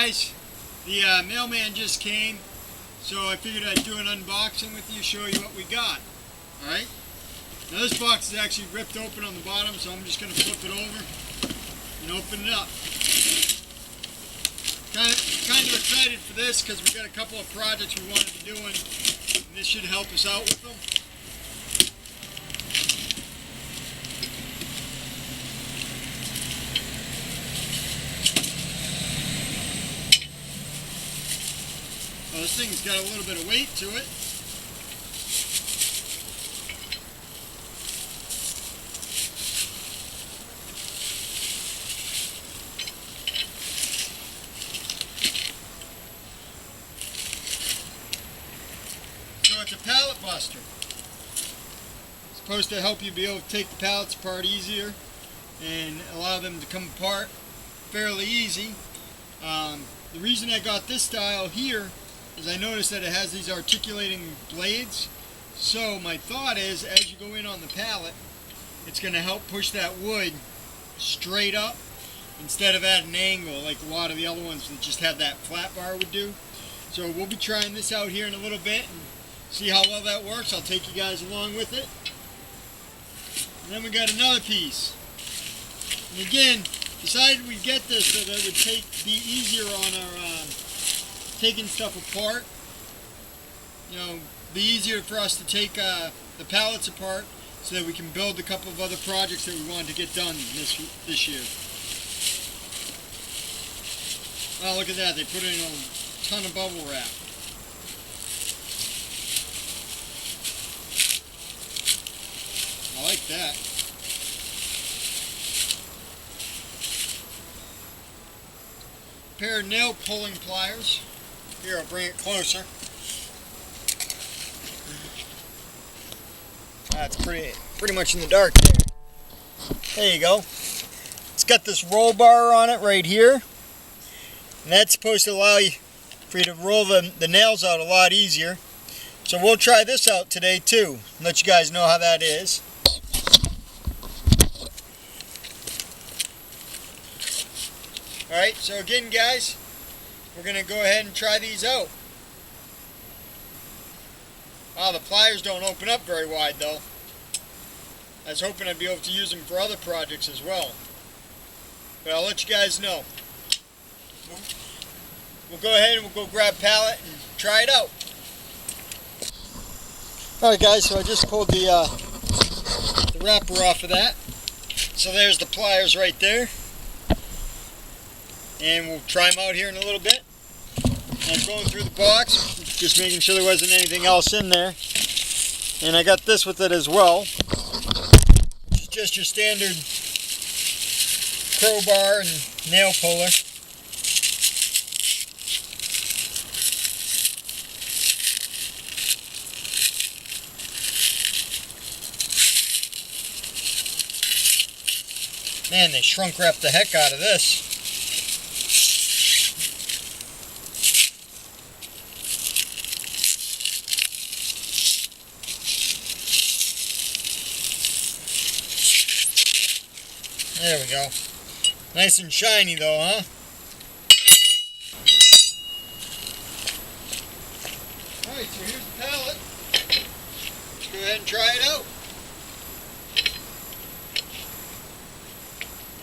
guys, the mailman just came, so I figured I'd do an unboxing with you, show you what we got. Alright? Now this box is actually ripped open on the bottom, so I'm just going to flip it over and open it up. Kind of excited for this because we've got a couple of projects we wanted to do, and this should help us out with them. Well, this thing's got a little bit of weight to it. So it's a pallet buster. It's supposed to help you be able to take the pallets apart easier and allow them to come apart fairly easy. The reason I got this style here is I noticed that it has these articulating blades. So my thought is, as you go in on the pallet, it's going to help push that wood straight up instead of at an angle like a lot of the other ones that just have that flat bar would do. So we'll be trying this out here in a little bit and see how well that works. I'll take you guys along with it. And then we got another piece. And again, decided we'd get this so that it would be easier on our taking stuff apart. You know, be easier for us to take the pallets apart so that we can build a couple of other projects that we wanted to get done this year. Oh, look at that, they put in a ton of bubble wrap. I like that. A pair of nail pulling pliers. Here, I'll bring it closer. That's pretty much in the dark there. There you go. It's got this roll bar on it right here. And that's supposed to allow you for you to roll the nails out a lot easier. So we'll try this out today too. And let you guys know how that is. Alright, so again guys, we're going to go ahead and try these out. Wow, the pliers don't open up very wide though. I was hoping I'd be able to use them for other projects as well. But I'll let you guys know. We'll go ahead and we'll go grab pallet and try it out. Alright guys, so I just pulled the wrapper off of that. So there's the pliers right there. And we'll try them out here in a little bit. I'm going through the box, just making sure there wasn't anything else in there. And I got this with it as well. It's just your standard crowbar and nail puller. Man, they shrunk wrapped the heck out of this. There we go. Nice and shiny though, huh? Alright, so here's the pallet. Let's go ahead and try it out.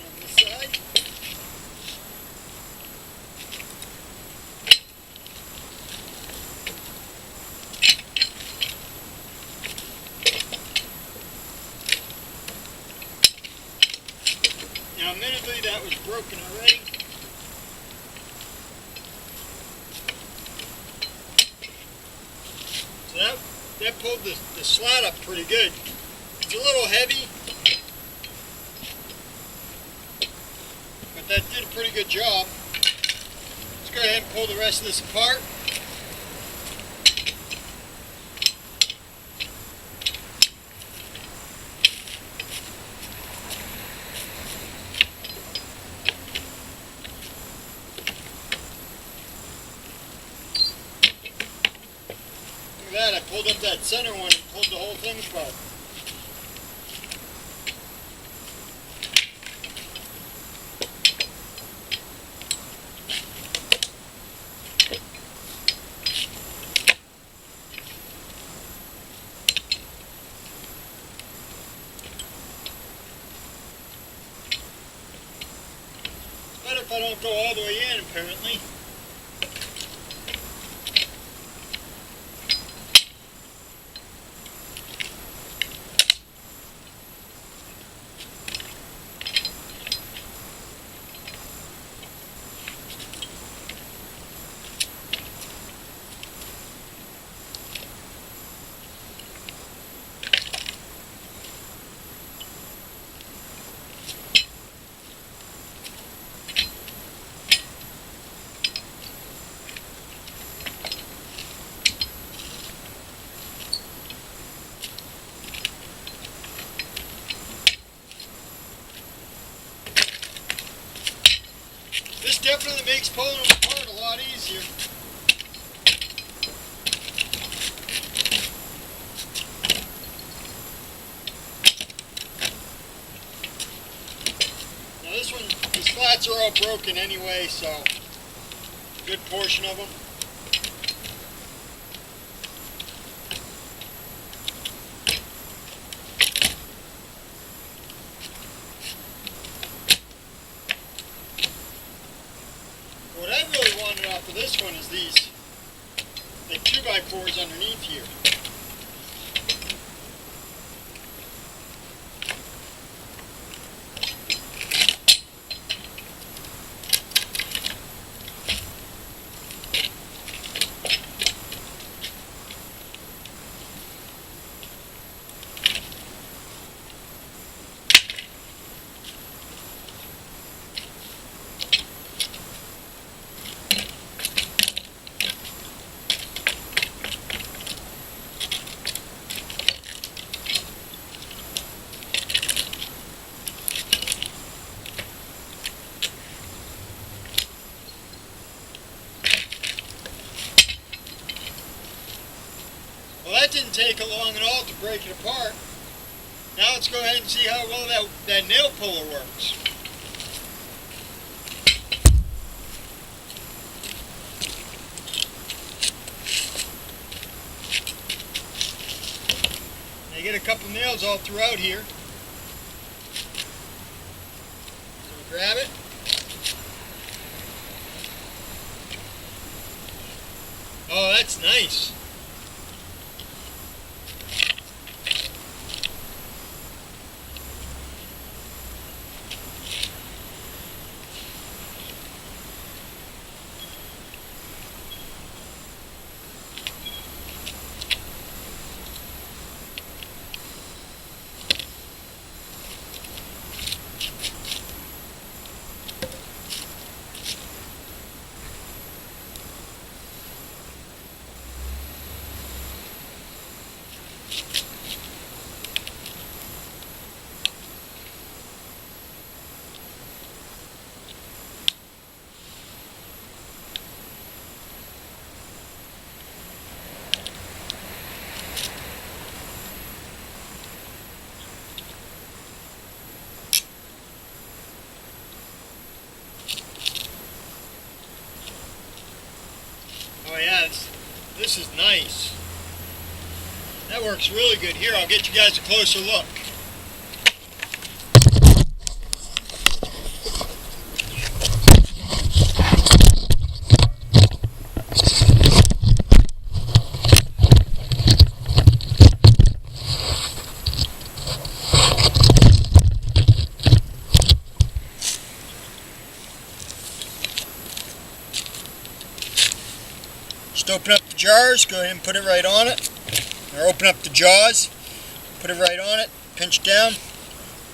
On this side. Now, admittedly, that was broken already. So that pulled the slat up pretty good. It's a little heavy, but that did a pretty good job. Let's go ahead and pull the rest of this apart. That I pulled up that center one and pulled the whole thing apart. if I don't go all the way in, apparently. This definitely makes pulling them apart a lot easier. Now this one, these flats are all broken anyway, so a good portion of them. What I really wanted off of this one is these like 2x4s underneath here. Well, that didn't take long at all to break it apart. Now let's go ahead and see how well that nail puller works. You get a couple nails all throughout here. So grab it. Oh, that's nice. Oh yeah, this is nice. That works really good. Here, I'll get you guys a closer look. Just open up the jars, go ahead and put it right on it. Or open up the jaws, put it right on it, pinch down,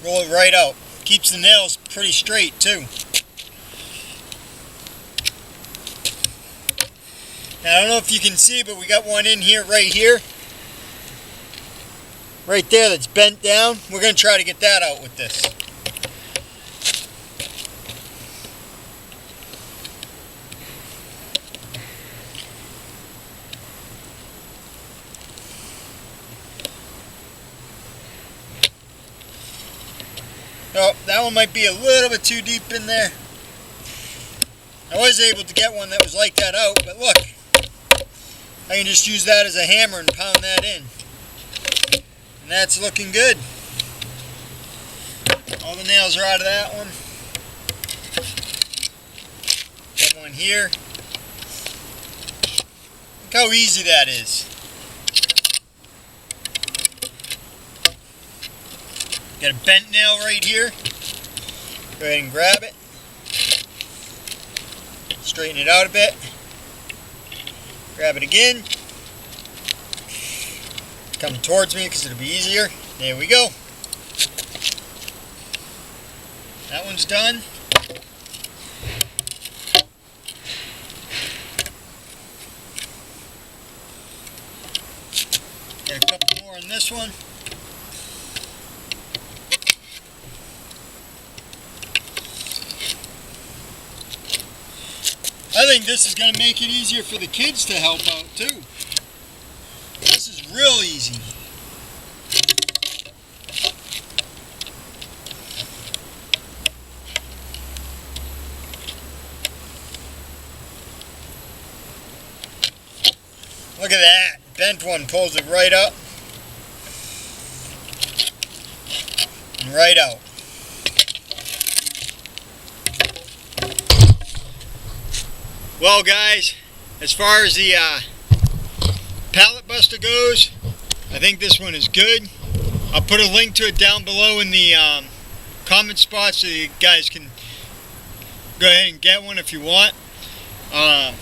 roll it right out. Keeps the nails pretty straight too. Now I don't know if you can see, but we got one in here, right here. Right there, that's bent down. We're going to try to get that out with this. Oh, that one might be a little bit too deep in there. I was able to get one that was like that out, but look, I can just use that as a hammer and pound that in. And that's looking good. All the nails are out of that one. here. Look how easy that is. Got a bent nail right here. Go ahead and grab it. Straighten it out a bit. Grab it again. Come towards me because it'll be easier. There we go. That one's done. Got a couple more on this one. I think this is going to make it easier for the kids to help out too. This is real easy. Look at that. Bent one pulls it right up and right out. Well guys, as far as the Pallet Buster goes, I think this one is good. I'll put a link to it down below in the comment spot so you guys can go ahead and get one if you want. And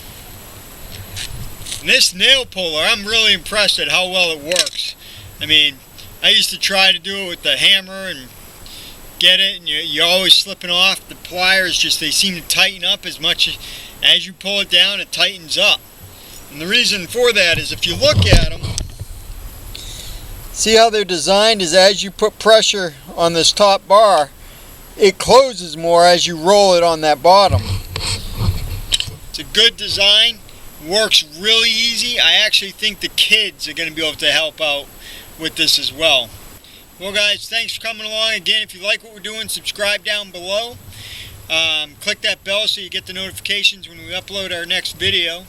this nail puller, I'm really impressed at how well it works. I mean, I used to try to do it with the hammer and get it, and you're always slipping off. The pliers just, they seem to tighten up as much as you pull it down, it tightens up. And the reason for that is if you look at them, see how they're designed is as you put pressure on this top bar, it closes more as you roll it on that bottom. It's a good design, works really easy. I actually think the kids are going to be able to help out with this as well. Well guys, thanks for coming along. Again, if you like what we're doing, subscribe down below. Click that bell so you get the notifications when we upload our next video.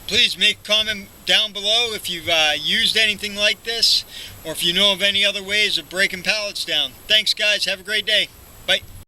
Please make a comment down below if you've used anything like this, or if you know of any other ways of breaking pallets down. Thanks guys, have a great day. Bye.